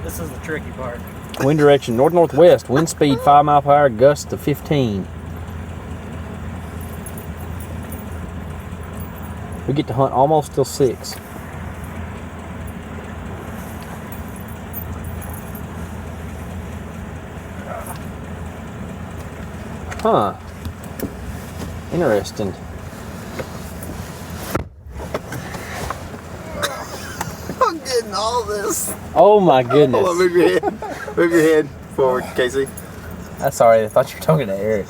This is the tricky part. Wind direction, north-northwest. Wind speed 5 mile per hour, gust to 15. We get to hunt almost till 6. Huh. Interesting. I'm getting all this. Oh my goodness. Hold on, move your head. Move your head forward, Casey. That's alright. I thought you were talking to Eric.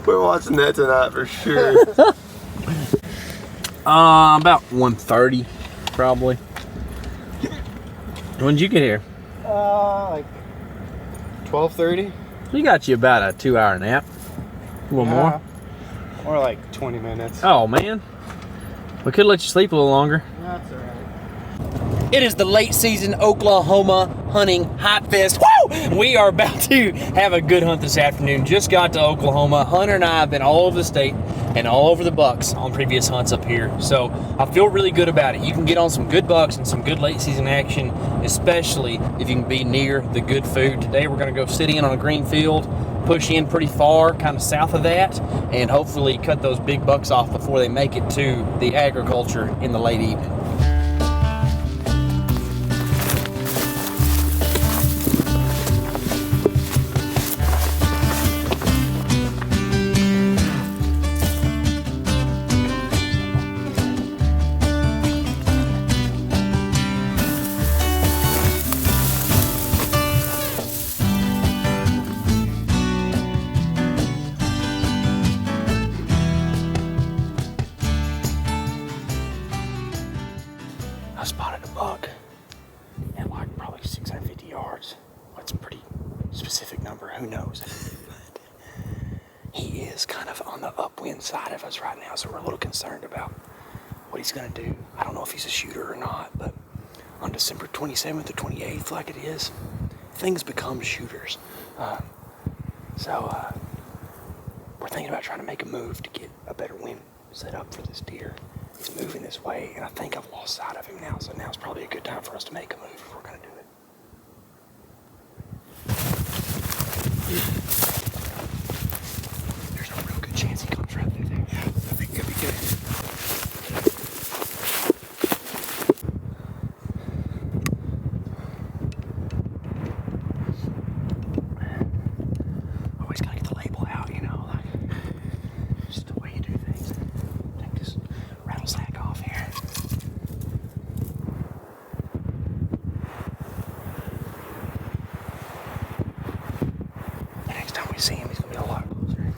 We're watching that tonight for sure. About 1:30, probably. When did you get here? Like 12:30. We got you about a 2-hour nap. A little more. Or like 20 minutes. Oh man, we could let you sleep a little longer. That's alright. It is the late season Oklahoma hunting hot fest. Woo! We are about to have a good hunt this afternoon. Just got to Oklahoma. Hunter and I have been all over the state and all over the bucks on previous hunts up here. So I feel really good about it. You can get on some good bucks and some good late season action, especially if you can be near the good food. Today we're going to go sit in on a green field, push in pretty far, kind of south of that, and hopefully cut those big bucks off before they make it to the agriculture in the late evening. I spotted a buck at like probably 650 yards. That's a pretty specific number, who knows? But he is kind of on the upwind side of us right now, so we're a little concerned about what he's gonna do. I don't know if he's a shooter or not, but on December 27th or 28th, like it is, things become shooters. So we're thinking about trying to make a move to get a better wind set up for this deer. He's moving this way, and I think I've lost sight of him now, so now's probably a good time for us to make a move if we're going to do it. There's a real good chance he comes right through there. Yeah, I think he'll be good. Always got to get the label out, you know, like, just the way you do things. Take this rattlesnake off here. The next time we see him, he's going to be a lot closer.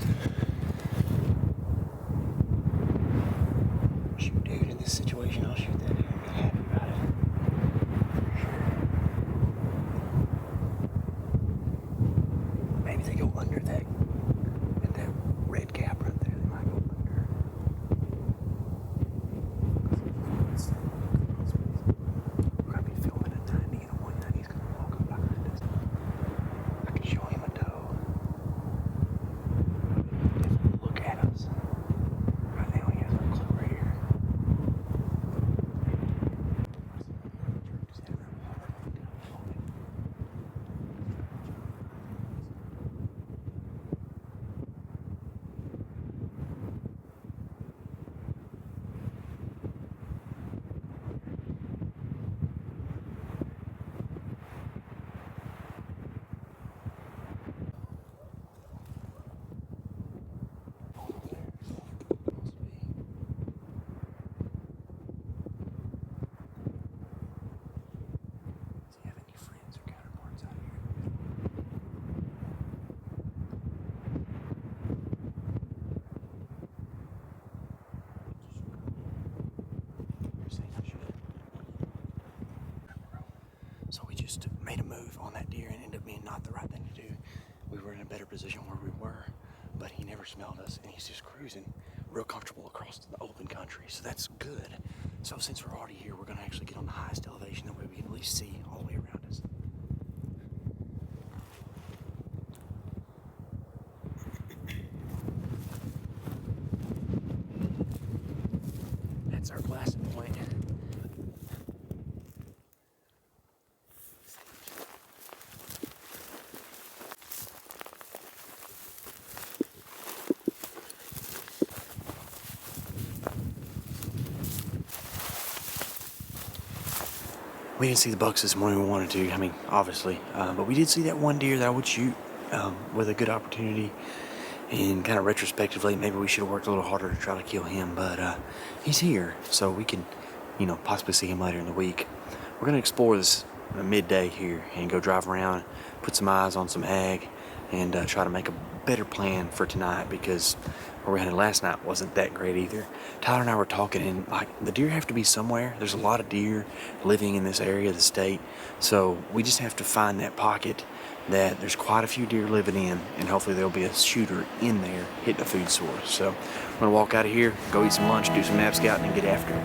Shoot, dude, in this situation, I'll shoot that deer and be happy about it. For sure. Maybe they go under that, at that red cap right there. They might go under. We're going to be filming at 90, and at 190 he's going to walk up behind us. I can show him a doe. Definitely look at us. Right now he has no clue we're here. So we just made a move on that deer and ended up being not the right thing to do. We were in a better position where we were, but he never smelled us and he's just cruising real comfortable across the open country. So that's good. So since we're already here, we're gonna actually get on the highest elevation. That way we can at least see all the way around us. That's our blasting point. We didn't see the bucks this morning we wanted to, I mean, obviously. But we did see that one deer that I would shoot with a good opportunity. And kind of retrospectively, maybe we should have worked a little harder to try to kill him. But he's here, so we can, you know, possibly see him later in the week. We're going to explore this midday here and go drive around, put some eyes on some ag, and try to make a better plan for tonight, because where we had it last night wasn't that great either. Tyler and I were talking, and like, the deer have to be somewhere. There's a lot of deer living in this area of the state, so we just have to find that pocket that there's quite a few deer living in, and hopefully there'll be a shooter in there hitting a food source. So I'm gonna walk out of here, go eat some lunch, do some map scouting, and get after it.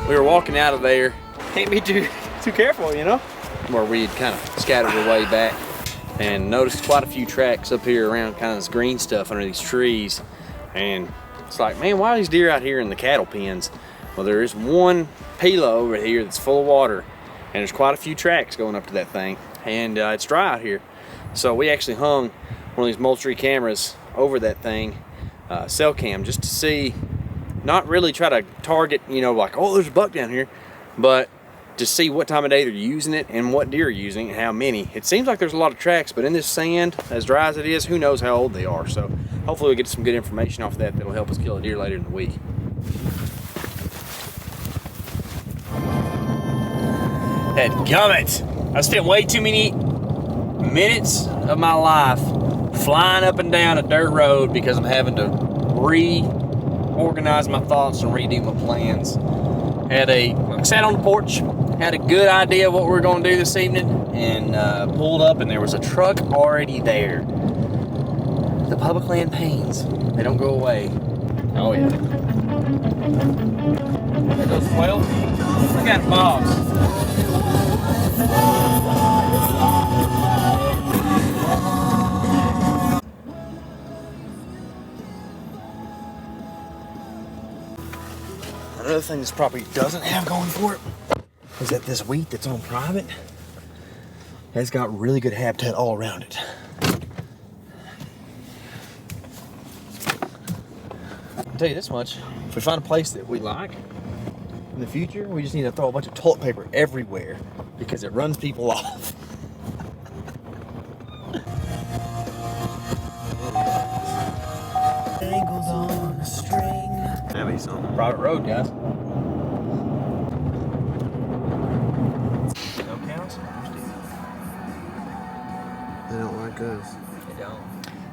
We were walking out of there. Can't be too careful, you know? Where we'd kind of scattered our way back and noticed quite a few tracks up here around kind of this green stuff under these trees. And it's like, man, why are these deer out here in the cattle pens? Well, there is one pila over here that's full of water, and there's quite a few tracks going up to that thing. And it's dry out here. So we actually hung one of these mulch-tree cameras over that thing, cell cam, just to see, not really try to target, you know, like, oh, there's a buck down here, but to see what time of day they're using it and what deer are using and how many. It seems like there's a lot of tracks, but in this sand, as dry as it is, who knows how old they are. So hopefully we'll get some good information off that that'll help us kill a deer later in the week. Dadgummit! I spent way too many minutes of my life flying up and down a dirt road because I'm having to reorganize my thoughts and redo my plans. I sat on the porch, had a good idea of what we were going to do this evening, and pulled up, and there was a truck already there. The public land pains, they don't go away. Oh yeah. There goes 12. I got boss. Another thing this property doesn't have going for it is that this wheat that's on private has got really good habitat all around it. I'll tell you this much, if we find a place that we like in the future, we just need to throw a bunch of toilet paper everywhere because it runs people off. Angles on a string. That makes sense. Private road, guys. No cows? They don't like us. They don't.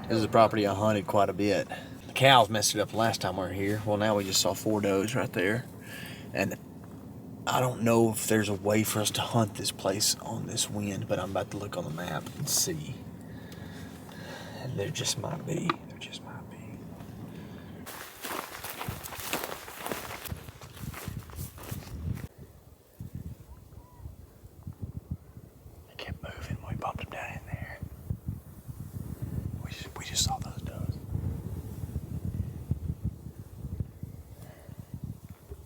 This is a property I hunted quite a bit. The cows messed it up the last time we were here. Well, now we just saw 4 does right there. And I don't know if there's a way for us to hunt this place on this wind, but I'm about to look on the map and see. And there just might be. There just might be. They kept moving when we bumped them down in there. We just saw those does.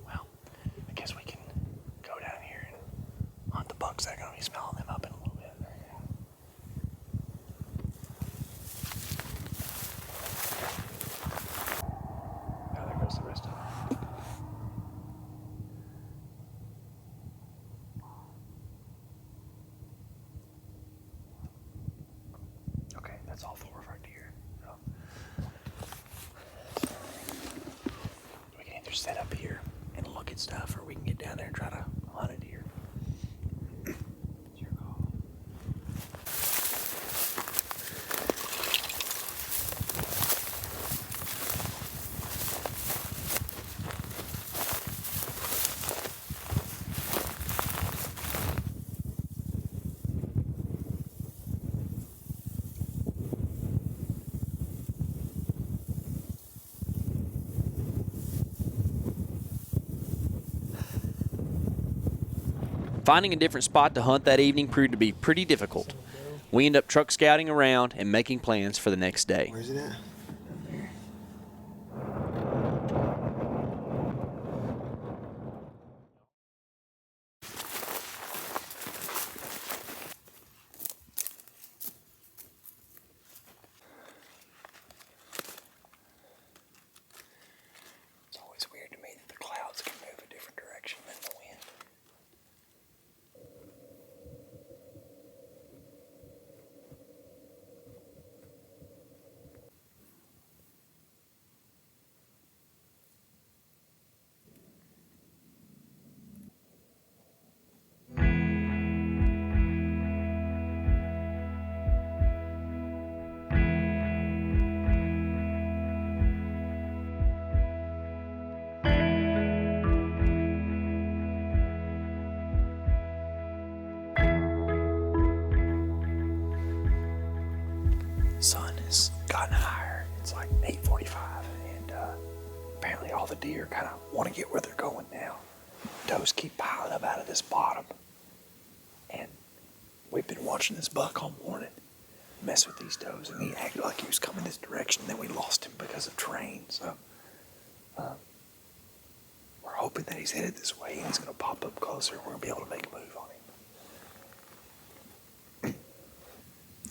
Well, I guess we can go down here and hunt the bucks that are going to be smelling them up in a little bit. Now there goes the rest of them. Okay, that's all 4 of our deer. So, we can either set up here and look at stuff, or we can get down there and try to hunt a deer. It's your call. Finding a different spot to hunt that evening proved to be pretty difficult. We ended up truck scouting around and making plans for the next day. Where's it at? It's always weird to me that the clouds can move a different direction than the wind. Sun has gotten higher. It's like 8:45, and apparently all the deer kind of want to get where they're going now. Does keep piling up out of this bottom, and we've been watching this buck all morning mess with these does, and he acted like he was coming this direction, and then we lost him because of terrain. So we're hoping that he's headed this way, and he's going to pop up closer, and we're going to be able to make a move on him.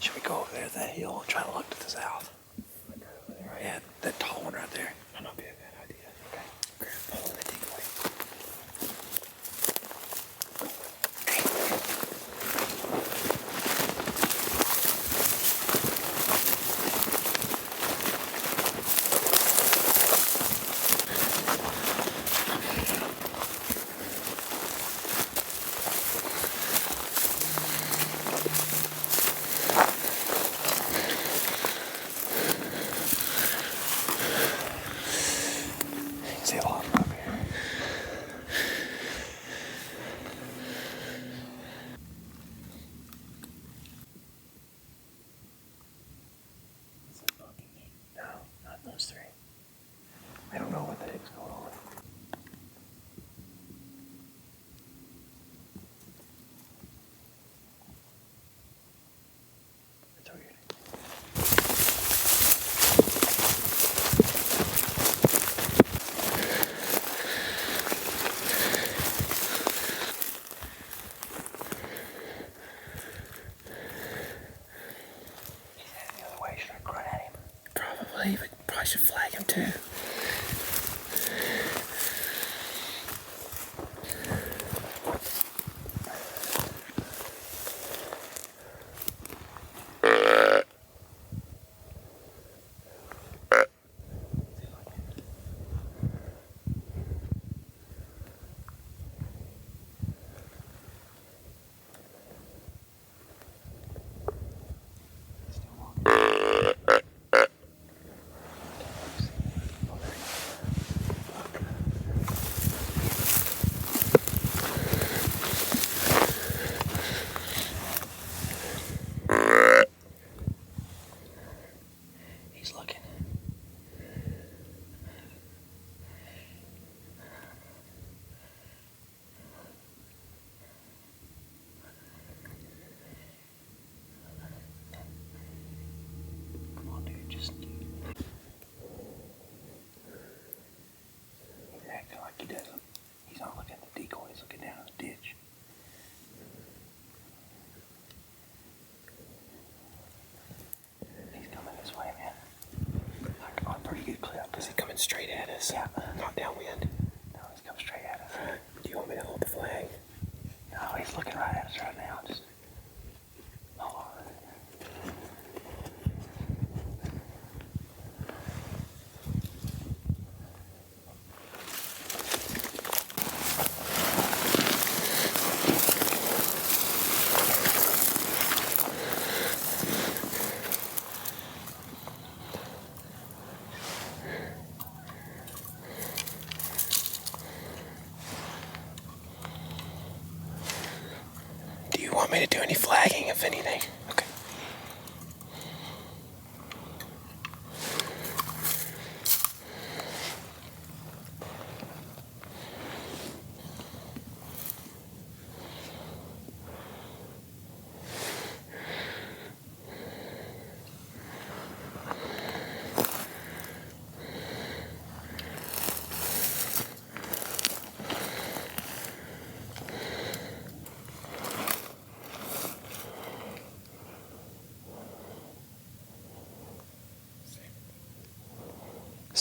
Should we go over there to that hill and try to look to the south? Yeah, that tall one right there. Might not be a bad idea. Okay. Hold on, take away. See a lot of them up here. No, not those three. I don't know what the heck's going on. It's weird. Probably, but probably should flag him too. He's looking. Come on, dude, just. He's acting like he doesn't. He's not looking at the decoy, he's looking down in the ditch. He's coming this way, man. Like on a pretty good clip. Is he coming straight at us? Yeah. Not downwind. No, he's coming straight at us. Do you want me to hold the flag? No, he's looking right at us right now. Just hold on. Do you want me to do any flagging, if anything? Okay.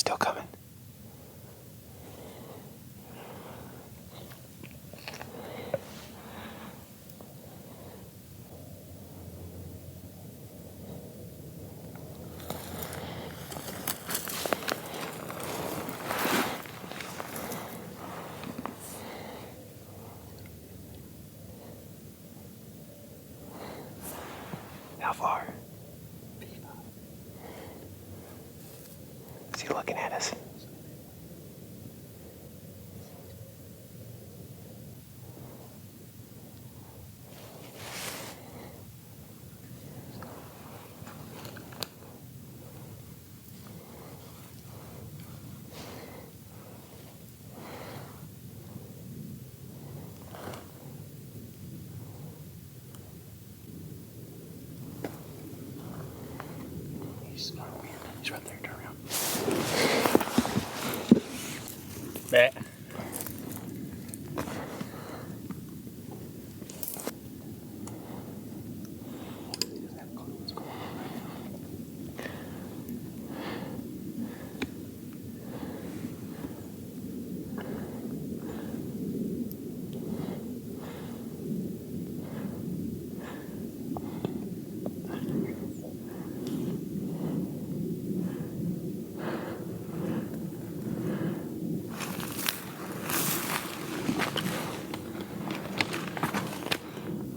still coming. How far? Is he looking at us? He's not weird. He's right there. Turn around. Bet.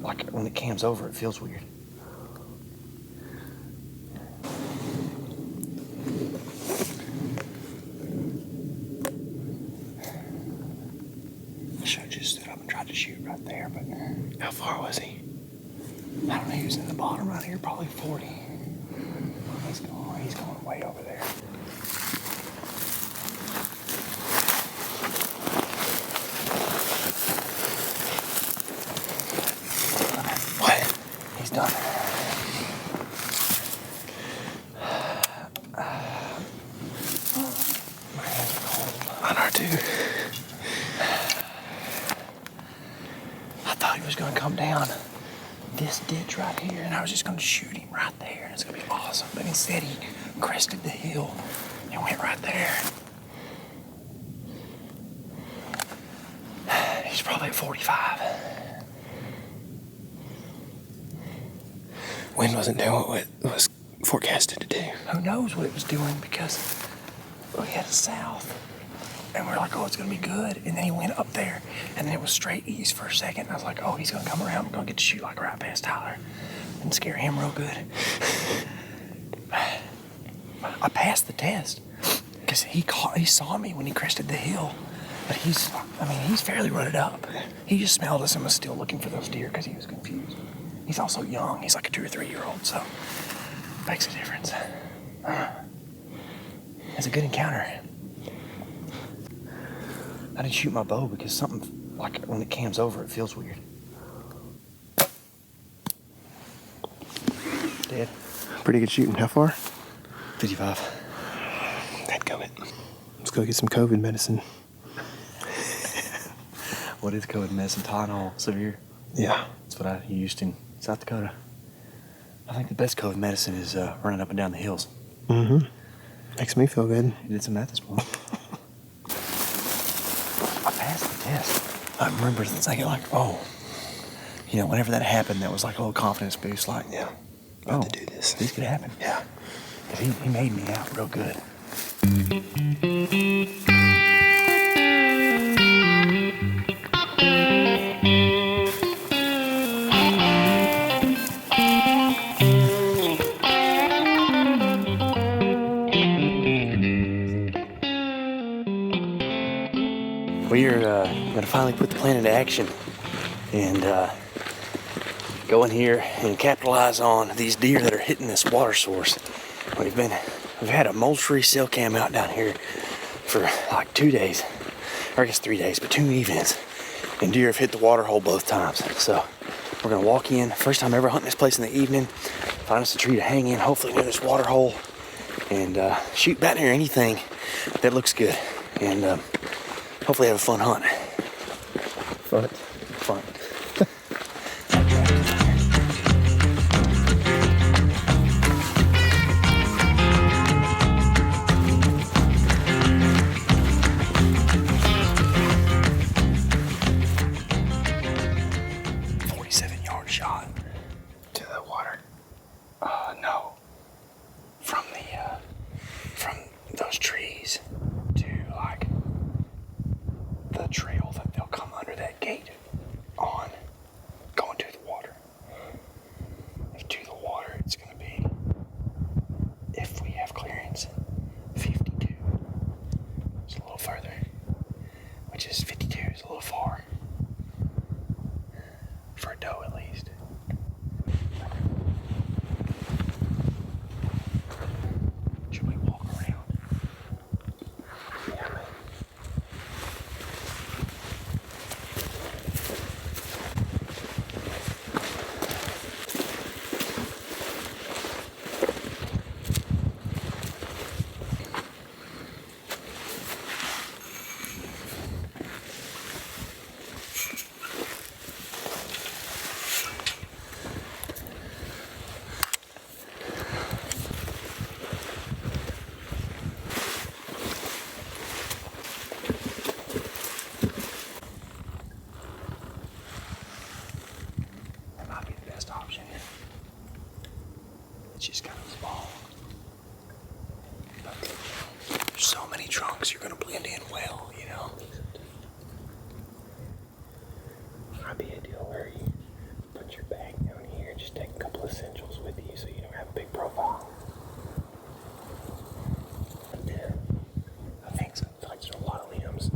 Like when it cams over, it feels weird. I should have just stood up and tried to shoot right there, but How far was he? I don't know. He was in the bottom right here, probably 40. He's going way over there. What? He's done. My hands are cold. On our two. I thought he was going to come down this ditch right here, and I was just going to shoot him right there, and it's going to be awesome. But instead, he crested the hill and went right there. He's probably at 45. Wind wasn't doing what it was forecasted to do. Who knows what it was doing, because we had south, and we are like, oh, it's going to be good. And then he went up there, and then it was straight east for a second. And I was like, oh, he's going to come around. We're going to get to shoot like right past Tyler and scare him real good. I passed the test because he saw me when he crested the hill. But he's fairly rutted up. He just smelled us and was still looking for those deer because he was confused. He's also young. He's like a 2 or 3 year old, so makes a difference. It's a good encounter. I didn't shoot my bow because something, like when it cams over, it feels weird. Dead. Pretty good shooting. How far? 55. Dadgummit. Let's go get some COVID medicine. What is COVID medicine? Tylenol severe? Yeah. That's what I used in South Dakota. I think the best COVID medicine is running up and down the hills. Mm-hmm. Makes me feel good. You did some math this morning. I passed the test. I remember thinking like, oh, you know, whenever that happened, that was like a little confidence boost. Like, Yeah. oh, About to do this. This could happen. Yeah. 'Cause he made me out real good. We're going to finally put the plan into action and go in here and capitalize on these deer that are hitting this water source. We've had a mulch-free cell cam out down here for like 2 days, or I guess 3 days, but 2 evenings, and deer have hit the water hole both times. So we're going to walk in, first time ever hunting this place in the evening, find us a tree to hang in, hopefully near this water hole, and shoot back near anything that looks good, and hopefully have a fun hunt. Fun. the trail that they'll come under that gate on, going to the water. If to the water, it's going to be, if we have clearance, 52. It's a little further, which is 52 is a little far. For a doe, at least. Should we walk around? Yeah, man. That might be the best option. It's just kind of small. But there's so many trunks, you're going to blend in well, you know? Might be a deal where you put your bag down here and just take a couple essentials with you so you don't have a big profile. Yeah. I think so. I feel like there's a lot of limbs.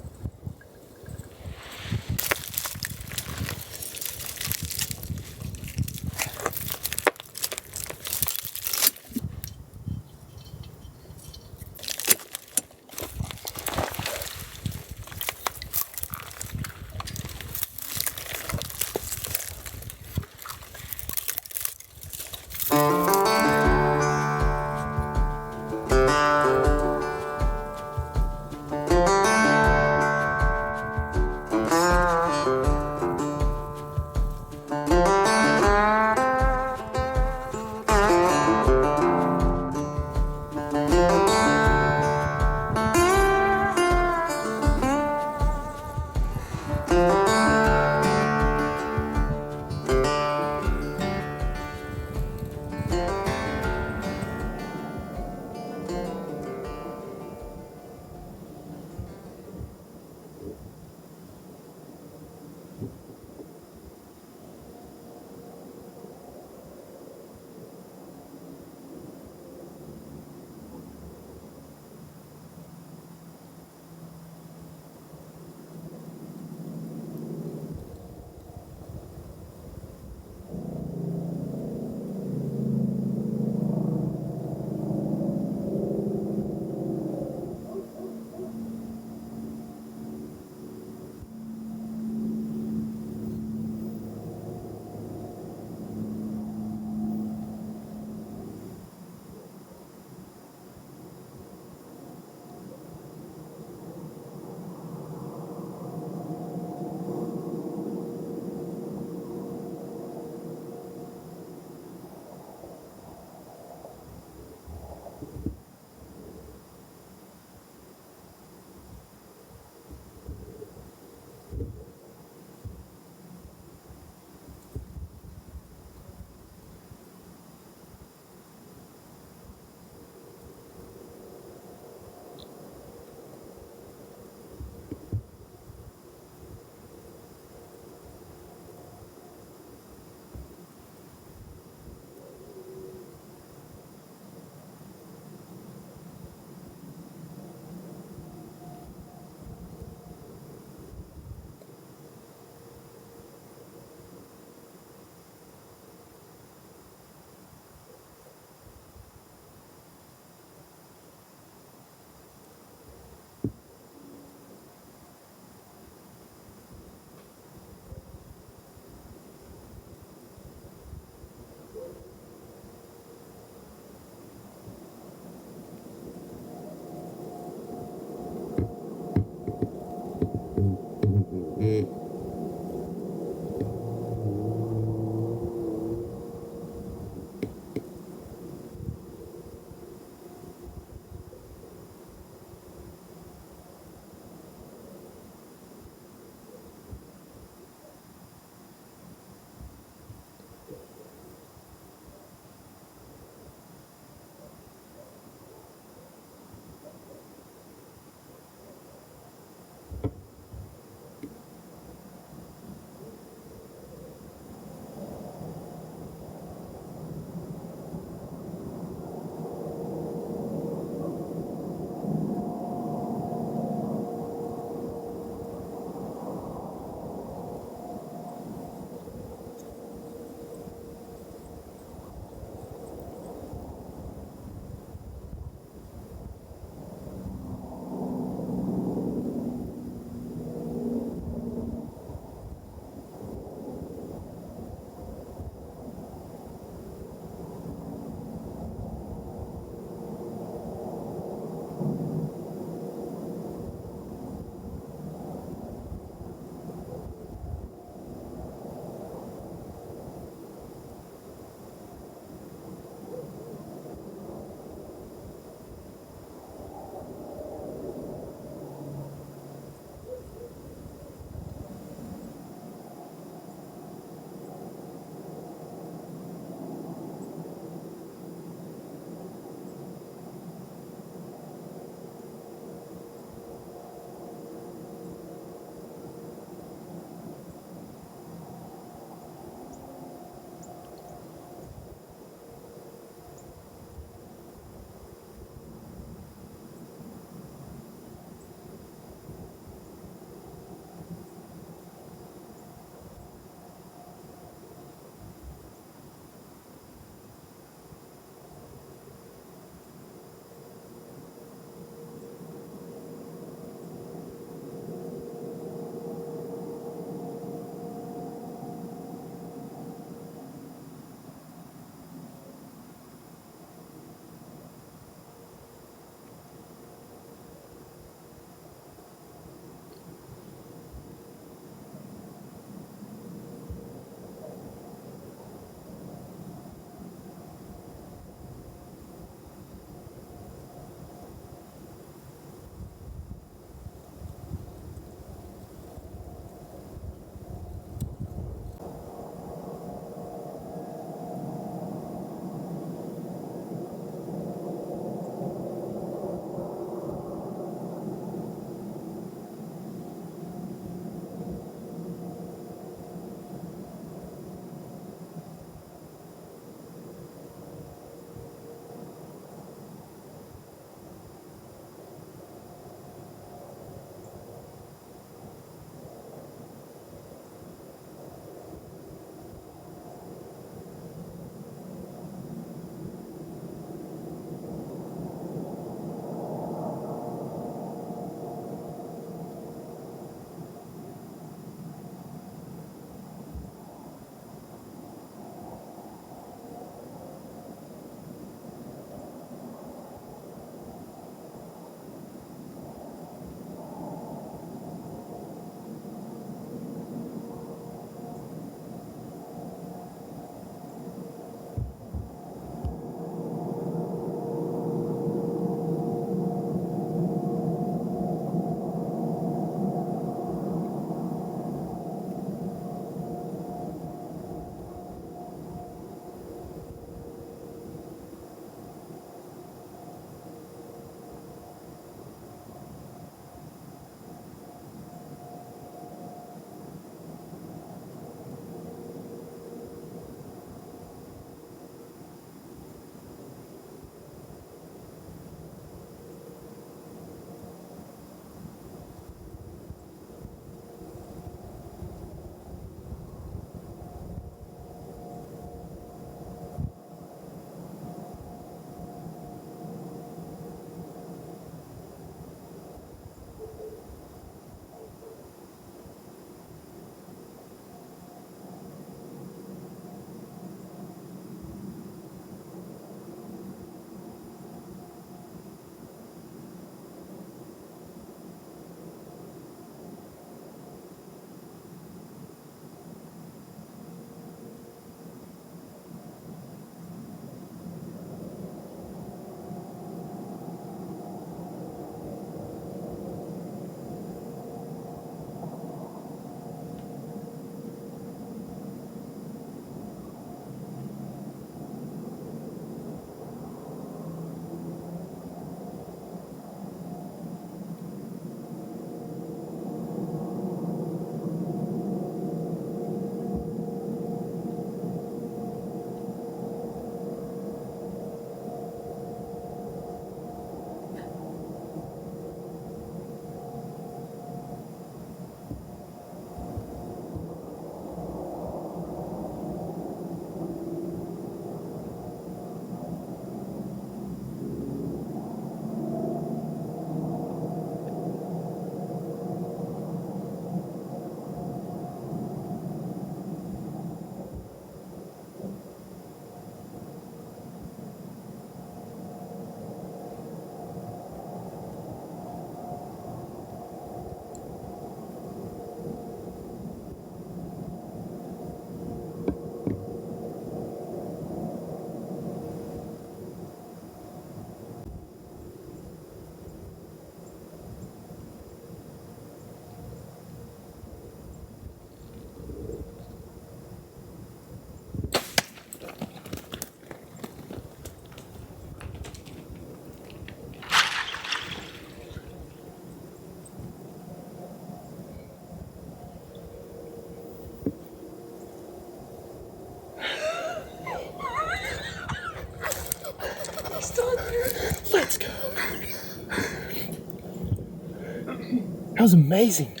That was amazing.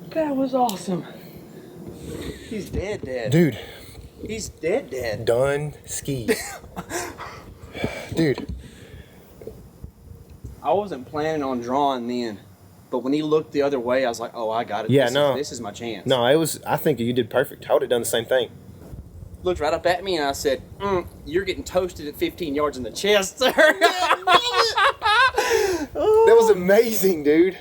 That was awesome. He's dead. Dude. He's dead. Done skis. Dude. I wasn't planning on drawing then, but when he looked the other way, I was like, oh, I got it. Yeah, This is my chance. No, I think you did perfect. I would have done the same thing. Looked right up at me and I said, you're getting toasted at 15 yards in the chest, sir. That was amazing, dude.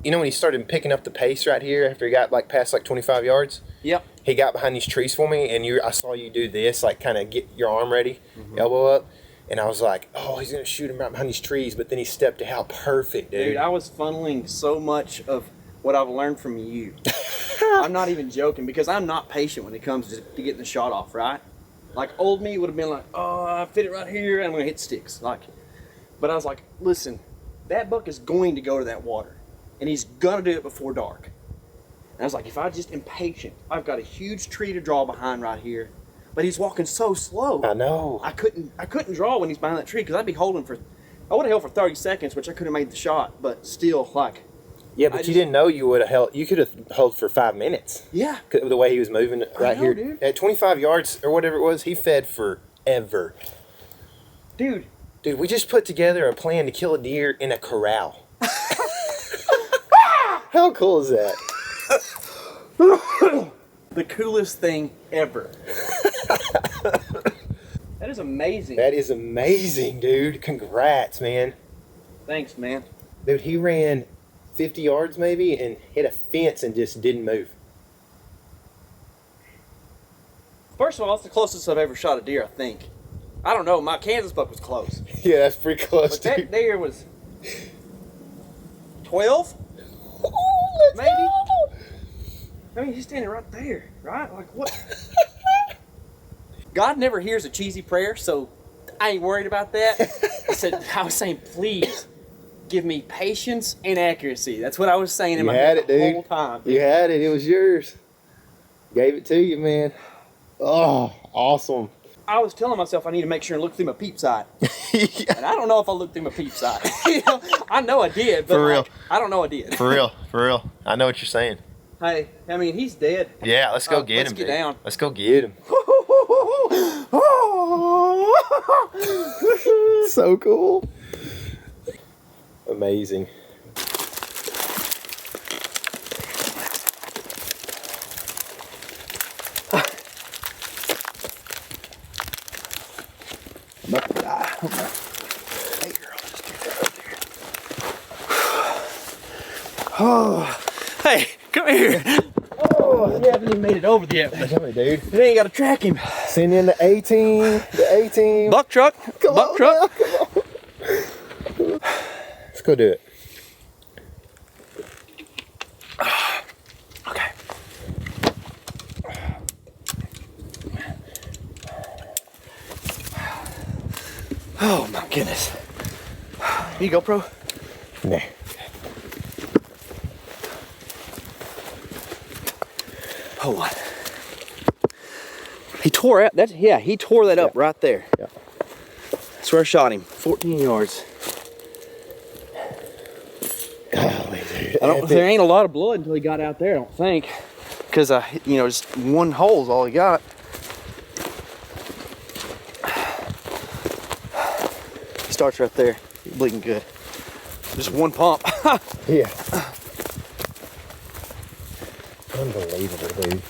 You know when he started picking up the pace right here after he got like past like 25 yards? Yep. He got behind these trees for me, and I saw you do this, like kind of get your arm ready, elbow up, and I was like, oh, he's gonna shoot him right behind these trees, but then he stepped out perfect, dude. Dude, I was funneling so much of what I've learned from you. I'm not even joking, because I'm not patient when it comes to getting the shot off, right? Like old me would have been like, oh, I fit it right here, and I'm gonna hit sticks, like. But I was like, listen, that buck is going to go to that water, and he's gonna do it before dark. And I was like, if I just am patient, I've got a huge tree to draw behind right here, but he's walking so slow. I know. I couldn't draw when he's behind that tree, because I'd be holding I would have held for 30 seconds, which I could have made the shot, but still, like. Yeah, but you didn't know you would have held. You could have held for 5 minutes. Yeah. The way he was moving right know, here. Dude. At 25 yards or whatever it was, he fed forever. Dude, we just put together a plan to kill a deer in a corral. How cool is that? the coolest thing ever. That is amazing. That is amazing, dude. Congrats, man. Thanks, man. Dude, he ran 50 yards maybe and hit a fence and just didn't move. First of all, it's the closest I've ever shot a deer, I think. I don't know, my Kansas buck was close. Yeah, that's pretty close, But dude. that deer was 12? Maybe? I mean, he's standing right there, right? Like, what? God never hears a cheesy prayer, so I ain't worried about that. I was saying, please, give me patience and accuracy. That's what I was saying in my head the whole time. You had it. It was yours. Gave it to you, man. Oh, awesome. I was telling myself I need to make sure and look through my peep sight. Yeah. And I don't know if I looked through my peep sight. I know I did, but For real. I don't know I did. For real. I know what you're saying. Hey, I mean, he's dead. Yeah, let's go get him. Let's get dude. down. Let's go get him. So cool. Amazing. Oh, hey, come here. Oh, you haven't even made it over yet. Come here, dude. You ain't got to track him. Send in the 18. The 18. Buck truck. Come Buck on truck. now, come on. Let's go do it. Okay. Oh my goodness. You GoPro? Nah. Hold on. He tore out. He tore that up right there. Yeah. That's where I shot him. 14 yards. Golly, dude. There ain't a lot of blood until he got out there, I don't think. Because just one hole is all he got. He starts right there. He's bleeding good. Just one pump. Yeah. Unbelievable, dude.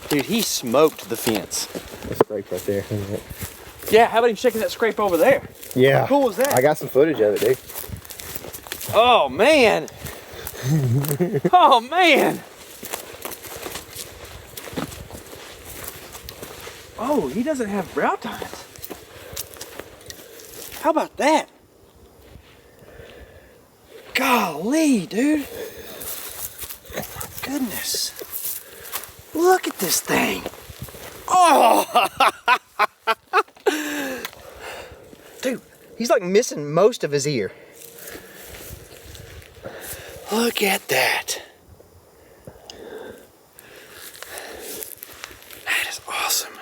Dude, he smoked the fence. That's scrape right there. Isn't it? Yeah, how about him checking that scrape over there? Yeah. How cool was that? I got some footage of it, dude. Oh, man. Oh, man. Oh, he doesn't have brow tines. How about that? Golly, dude. Goodness. Look at this thing. Oh! Dude, he's like missing most of his ear. Look at that. That is awesome.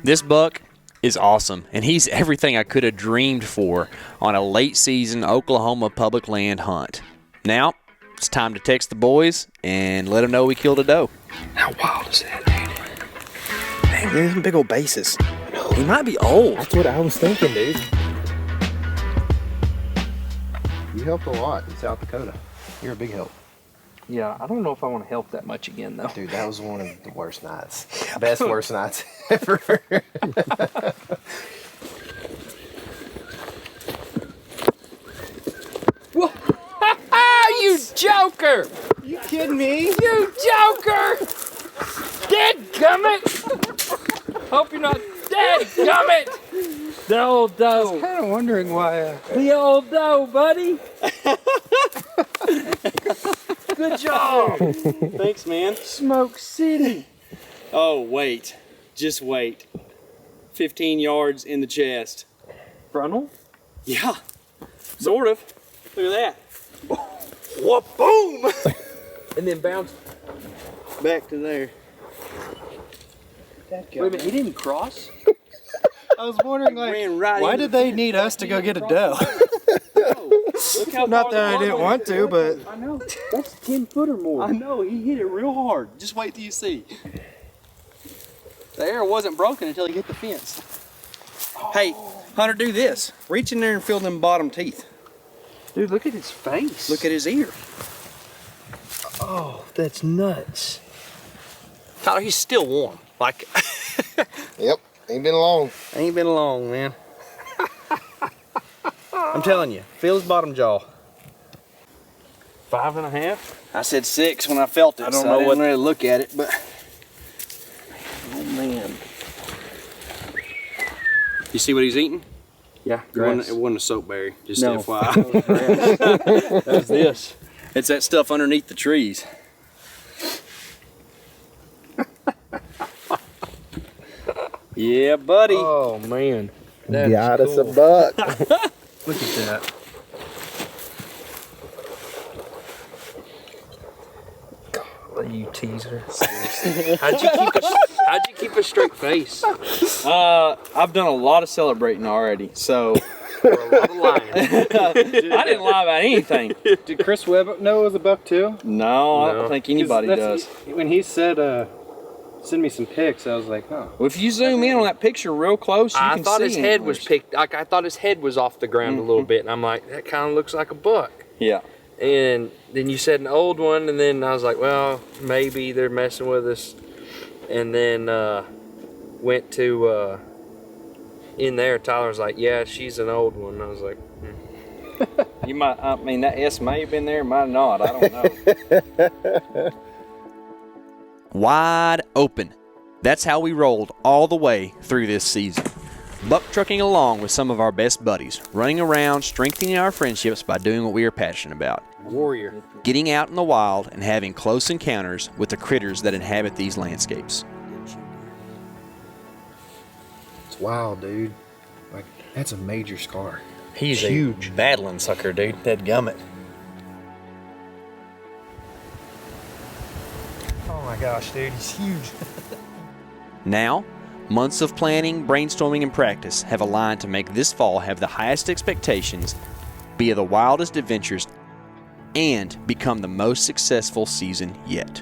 This buck is awesome, and he's everything I could have dreamed for on a late season Oklahoma public land hunt. Now, it's time to text the boys and let them know we killed a doe. How wild is that, dude? Man, there's some big old bases. He might be old. That's what I was thinking, dude. You helped a lot in South Dakota. You're a big help. Yeah, I don't know if I want to help that much again, though. Dude, that was one of the worst nights. Best worst nights ever. You joker! You kidding me? You joker! Dadgummit! Hope you're not dadgummit! The old doe. Kind of wondering why. The old doe, buddy. Good job. Thanks, man. Smoke City. Oh, wait. Just wait. 15 yards in the chest. Frontal? Yeah. Sort of. Look at that. Whoop, boom! And then bounce back to there. Wait a minute, he didn't cross? I was wondering, like, Right why did they need us to go get a doe? Look how Not that I didn't want to, but I know. That's 10 foot or more. I know, he hit it real hard. Just wait till you see. The air wasn't broken until he hit the fence. Hey, Hunter, do this. Reach in there and feel them bottom teeth. Dude, look at his face. Look at his ear. Oh, that's nuts. Tyler, he's still warm. Like, yep, ain't been long. ain't been long, man. I'm telling you, feel his bottom jaw. 5.5? I said 6 when I felt it. I don't so know I what- didn't really look at it, but Oh, man. you see what he's eating? Yeah, It wasn't a soapberry, just No. FYI. That's this. It's that stuff underneath the trees. Yeah, buddy. Oh, man. Got us a buck. Look at that. You teaser. How'd you keep a straight face? I've done a lot of celebrating already, so Or a lot of lying. I didn't lie about anything. Did Chris Webb know it was a buck too? No, I No. don't think anybody does. When he said, send me some pics, I was like, oh. Well, if you zoom in on that picture real close, you I can thought see his head antlers. was picked. Like I thought his head was off the ground a little bit, and I'm like, that kind of looks like a buck. Yeah. And then you said an old one, and then I was like, well, maybe they're messing with us. And then went to in there. Tyler was like, yeah, she's an old one. I was like, You might. I mean, that S may have been there, might not. I don't know. Wide open. That's how we rolled all the way through this season. Buck trucking along with some of our best buddies, running around, strengthening our friendships by doing what we are passionate about. warrior. Getting out in the wild and having close encounters with the critters that inhabit these landscapes. It's wild, dude. Like, that's a major scar. He's Huge. a battling sucker, dude. That gummit. Oh my gosh, dude, he's huge. Now, months of planning, brainstorming, and practice have aligned to make this fall have the highest expectations, be the wildest adventures, and become the most successful season yet.